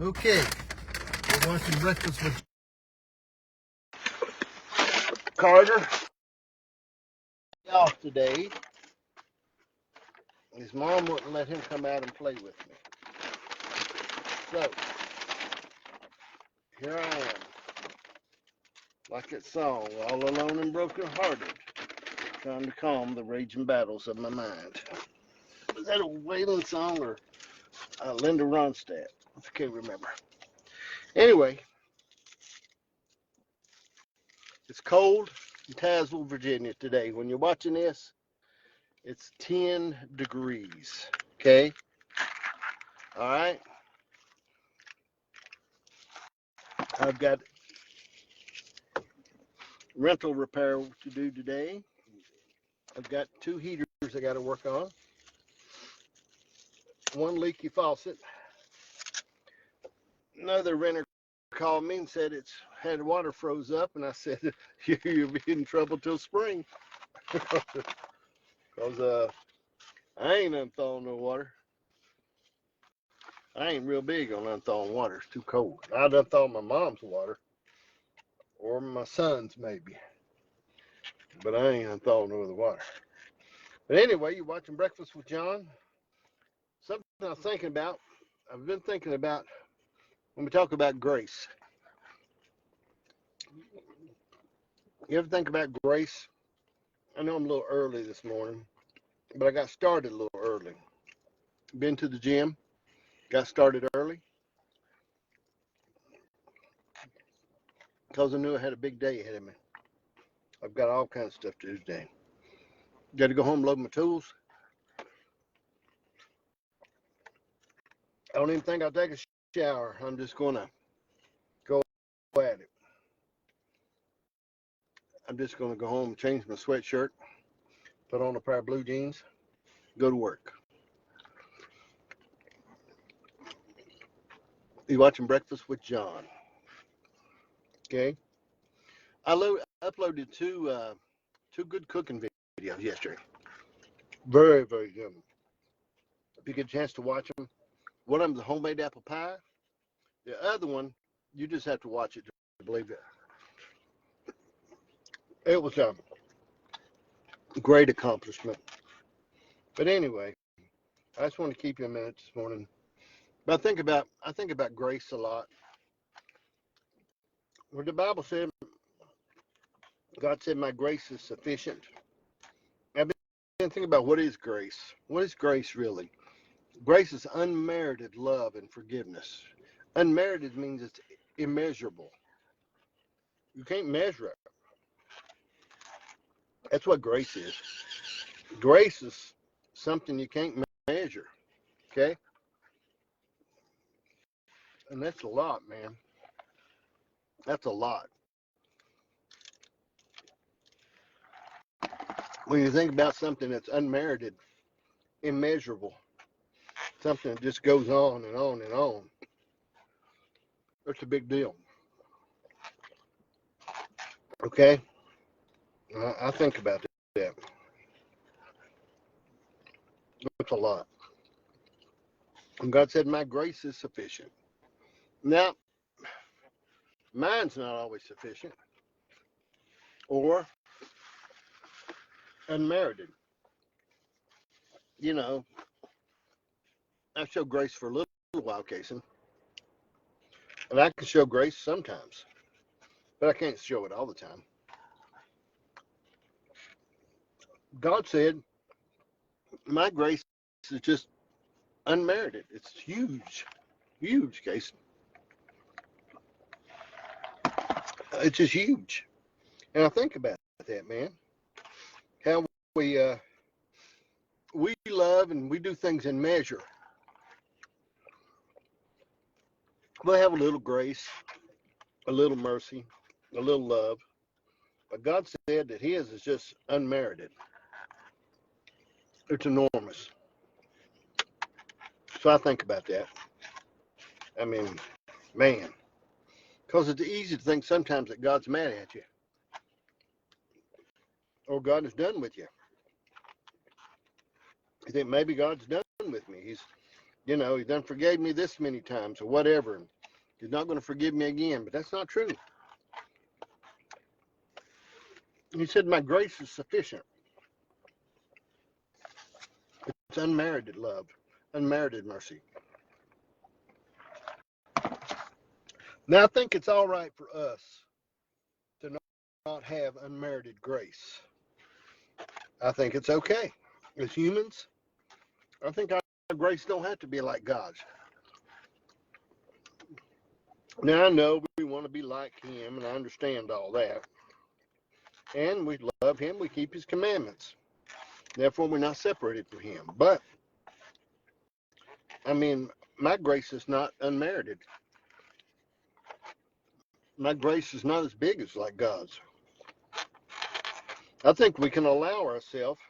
Okay, we're watching Breakfast with Carter. Off today. His mom wouldn't let him come out and play with me. So, here I am. Like that song, all alone and broken-hearted, trying to calm the raging battles of my mind. Was that a Waylon song or Linda Ronstadt? I can't remember. Anyway, it's cold in Tazewell, Virginia today. When you're watching this, it's 10 degrees, okay? All right? I've got rental repair to do today. I've got 2 heaters I got to work on. 1 leaky faucet. Another renter called me and said it's had water froze up, and I said you'll be in trouble till spring because I ain't unthawing no water. I ain't real big on unthawing water. It's too cold. I'd unthaw my mom's water or my son's maybe, but I ain't unthawing no other water. But anyway, you're watching Breakfast with John. Something I was thinking about. I've been thinking about when we talk about grace. You ever think about grace? I know I'm a little early this morning, but I got started a little early. Been to the gym, got started early because I knew I had a big day ahead of me. I've got all kinds of stuff to do today. Got to go home, load my tools. I don't even think I'll take a shower. I'm just going to go at it. I'm just going to go home, change my sweatshirt, put on a pair of blue jeans, go to work. You're watching Breakfast with John. Okay? I uploaded two good cooking videos yesterday. Very, very good. If you get a chance to watch them, one of them is a homemade apple pie. The other one, you just have to watch it to believe it. It was a great accomplishment. But anyway, I just want to keep you a minute this morning. But I think about grace a lot. Where the Bible said, God said, my grace is sufficient. I've been thinking about what is grace. What is grace really? Grace is unmerited love and forgiveness. Unmerited means it's immeasurable. You can't measure it. That's what grace is. Grace is something you can't measure. Okay? And that's a lot, man. That's a lot. When you think about something that's unmerited, immeasurable, something that just goes on and on and on, it's a big deal. Okay? I think about that. It's a lot. And God said, my grace is sufficient. Now, mine's not always sufficient or unmerited. You know, I show grace for a little while, Casey. And I can show grace sometimes, but I can't show it all the time. God said, my grace is just unmerited. It's huge, huge, Casey. It's just huge. And I think about that, man. How we love and we do things in measure. We'll have a little grace, a little mercy, a little love. But God said that his is just unmerited. It's enormous. So I think about that. I mean, man. Because it's easy to think sometimes that God's mad at you. Or God is done with you. You think maybe God's done with me. He's You know, he done forgave me this many times or whatever. He's not going to forgive me again, but that's not true. He said, my grace is sufficient. It's unmerited love, unmerited mercy. Now, I think it's all right for us to not have unmerited grace. I think it's okay. As humans, I think our grace don't have to be like God's. Now, I know we want to be like him, and I understand all that. And we love him. We keep his commandments. Therefore, we're not separated from him. But, I mean, my grace is not unmerited. My grace is not as big as like God's. I think we can allow ourselves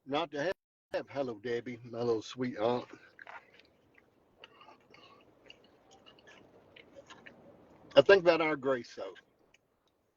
not to have hello, Debbie, my little sweet aunt. I think about our grace, though.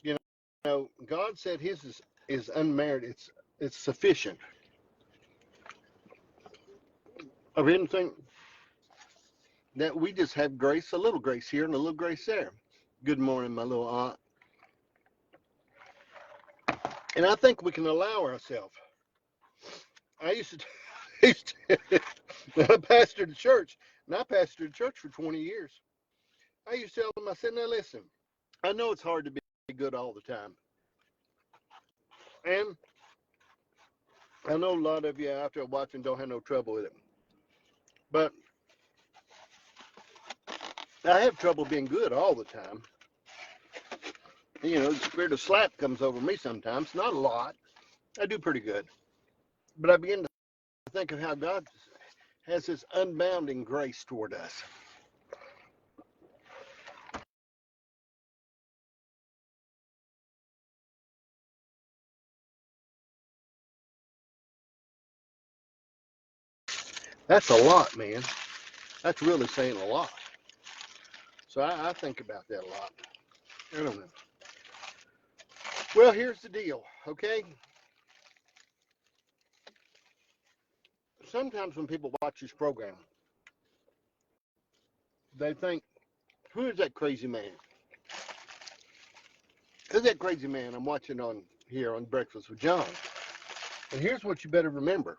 You know, God said his is unmerited. It's sufficient. Of anything that we just have grace, a little grace here and a little grace there. Good morning, my little aunt. And I think we can allow ourselves. I pastored the church, and I pastored the church for 20 years. I used to tell them, I said, now listen, I know it's hard to be good all the time. And I know a lot of you out there watching don't have no trouble with it. But I have trouble being good all the time. You know, the spirit of slap comes over me sometimes. Not a lot. I do pretty good. But I begin to think of how God has this unbounding grace toward us. That's a lot, man. That's really saying a lot. So I think about that a lot. I don't know. Well, here's the deal, okay? Sometimes when people watch this program, they think, who is that crazy man? Who's that crazy man I'm watching on here on Breakfast with John? And here's what you better remember.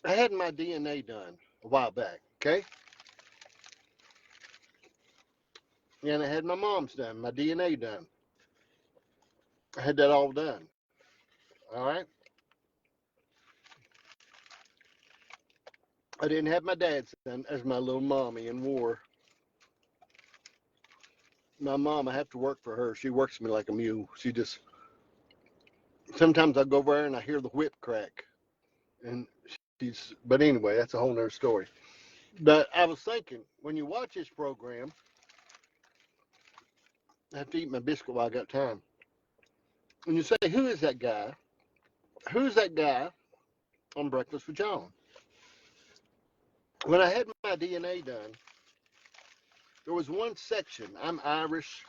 I had my DNA done a while back, okay? And I had my mom's done, my DNA done. I had that all done. All right? I didn't have my dad's done as my little mommy in war. My mom, I have to work for her. She works me like a mule. She just, sometimes I go over there and I hear the whip crack. And but anyway, that's a whole nother story. But I was thinking, when you watch this program, I have to eat my biscuit while I got time. And you say, who is that guy? Who's that guy on Breakfast with John? When I had my DNA done, there was one section. I'm Irish,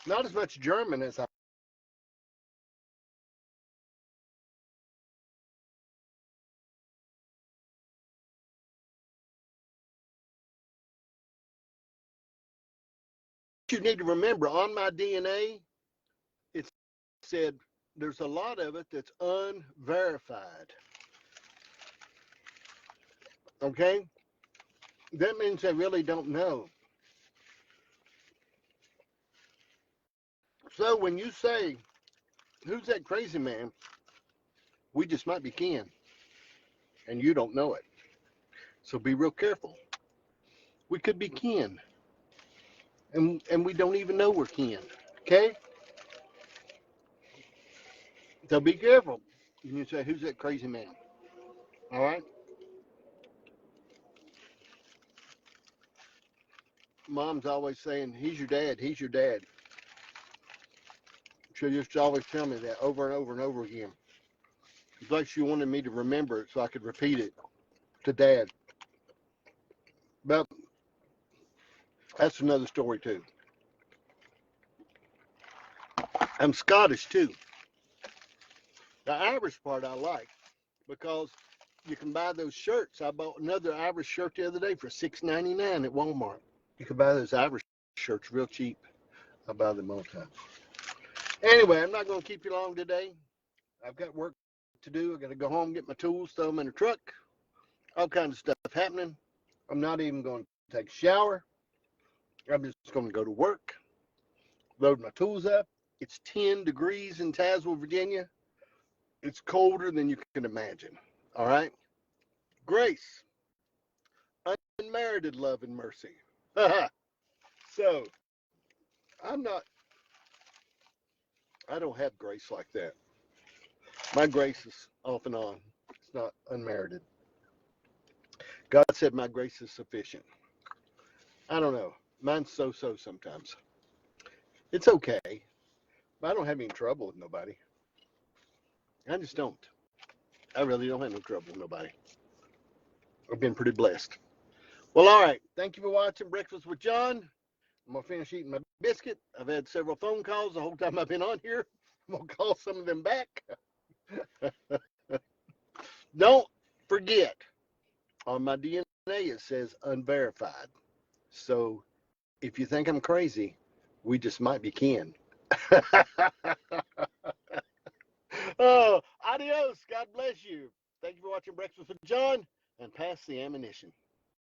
not as much German as I. You need to remember, on my DNA, it said there's a lot of it that's unverified. Okay? That means they really don't know. So when you say, who's that crazy man? We just might be kin, and you don't know it. So be real careful. We could be kin, and we don't even know we're kin. Okay? So be careful. And you say, who's that crazy man? All right? Mom's always saying, he's your dad, he's your dad. She just always tell me that over and over and over again. It's like she wanted me to remember it so I could repeat it to Dad. But that's another story too. I'm Scottish too. The Irish part I like because you can buy those shirts. I bought another Irish shirt the other day for $6.99 at Walmart. You can buy those Irish shirts real cheap. I buy them all the time. Anyway, I'm not going to keep you long today. I've got work to do. I got to go home, get my tools, throw them in the truck. All kinds of stuff happening. I'm not even going to take a shower. I'm just going to go to work, load my tools up. It's 10 degrees in Tazewell, Virginia. It's colder than you can imagine. All right? Grace, unmerited love and mercy. So, I don't have grace like that. My grace is off and on. It's not unmerited. God said my grace is sufficient. I don't know. Mine's so sometimes. It's okay. But I don't have any trouble with nobody. I just don't. I really don't have no trouble with nobody. I've been pretty blessed. Well, all right. Thank you for watching Breakfast with John. I'm going to finish eating my biscuit. I've had several phone calls the whole time I've been on here. I'm going to call some of them back. Don't forget, on my DNA it says unverified. So if you think I'm crazy, we just might be kin. Oh, adios. God bless you. Thank you for watching Breakfast with John, and pass the ammunition.